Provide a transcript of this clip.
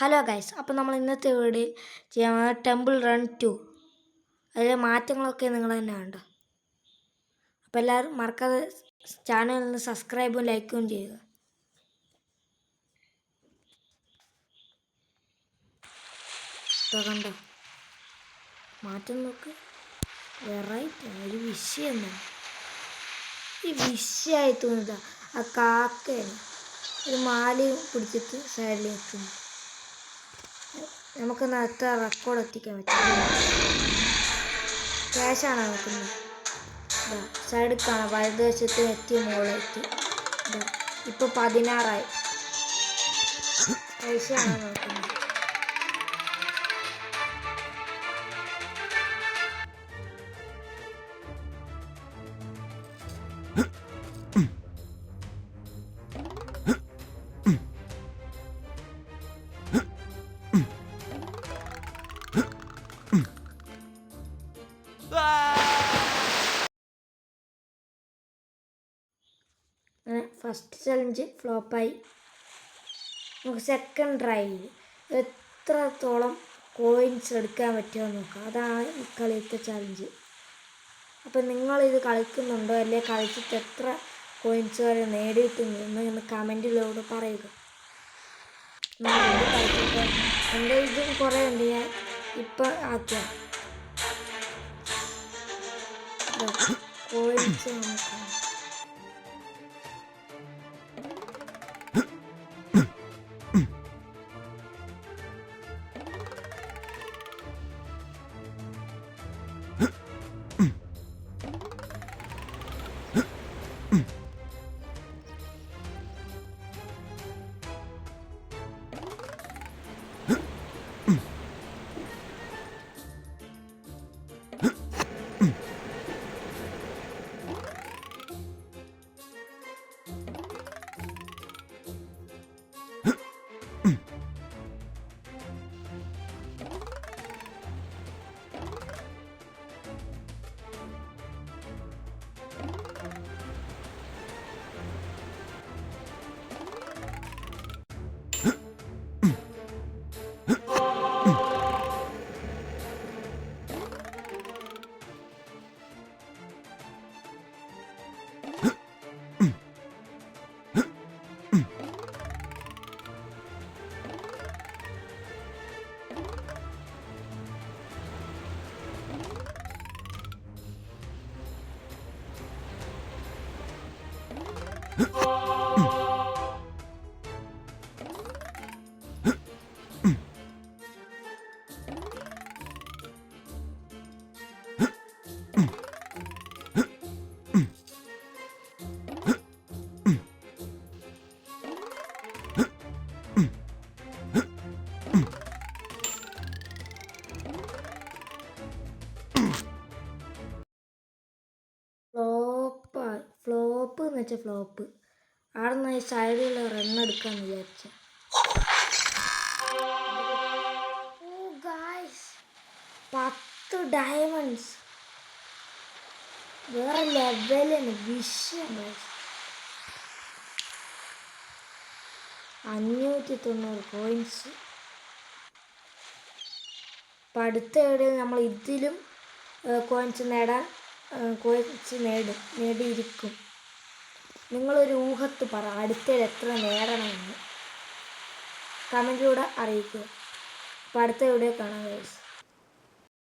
Hello guys, അപ്പോൾ നമ്മൾ ഇന്നത്തെ വീഡിയോയിൽ ചെയ്യാൻ ടെമ്പിൾ റൺ 2 അതിലെ മാറ്റങ്ങളൊക്കെ നിങ്ങൾ തന്നെ കണ്ടോ. അപ്പോൾ എല്ലാവരും മറക്കാതെ ചാനലിന് സബ്സ്ക്രൈബും ലൈക്കും ചെയ്യുക. കണ്ടോ മാറ്റം നോക്ക്, വെറൈറ്റി ഒരു വിഷയം തന്നെ. ഈ വിഷയമായി തോന്നുക ആ കാക്കയാണ് ഒരു മാലയും പിടിച്ചിട്ട് സൈഡിൽ വെക്കുന്നു. നമുക്ക് നേരത്തെ റെക്കോർഡ് എത്തിക്കാൻ പറ്റും. ക്യാഷാണ് നോക്കുന്നത്. സൈഡിൽ കാണാം വലതുവശത്ത് എത്തിയ മുകളിലെത്തി. ഇപ്പോൾ 16 പൈസയാണ് നോക്കുന്നത്. ഫസ്റ്റ് ചലഞ്ച് ഫ്ലോപ്പായി. നമുക്ക് സെക്കൻഡ് ട്രൈയിൽ എത്രത്തോളം കോയിൻസ് എടുക്കാൻ പറ്റുമോ നോക്കാം. അതാണ് ഈ കളിയത്തെ ചലഞ്ച്. അപ്പം നിങ്ങളിത് കളിക്കുന്നുണ്ടോ അല്ലെ കളിച്ചിട്ട് എത്ര കോയിൻസ് വരെ നേടിയിട്ടുണ്ടെന്ന് എന്ന് കമൻറ്റിലൂടെ പറയുക. കളിച്ചിട്ട് എൻ്റെ ഇതും കുറേ ഉണ്ട്, ഞാൻ ഇപ്പം ആക്കിയ കോയിൻസ് നോക്കാം. ഫ്ലോപ്പ് എന്ന് വെച്ചാൽ ഫ്ലോപ്പ്. അവിടെ നിന്ന് ഈ സൈഡിലുള്ള റണ്ണെടുക്കാന്ന് വിചാരിച്ച. ഓ ഗായ്സ്, 10 ഡയമണ്ട്സ്, വേറെ ലെവലാണ് വിഷയം. 590 കോയിൻസ്. അപ്പം അടുത്ത എവിടെ നമ്മൾ ഇതിലും കോയിൻസ് നേടിയിരിക്കും. നിങ്ങളൊരു ഊഹത്ത് പറ അടുത്തത് എത്ര നേടണമെന്ന് കമൻറ്റിലൂടെ അറിയിക്കുക. അപ്പോൾ അടുത്ത വീഡിയോ കാണാം ഗൈസ്.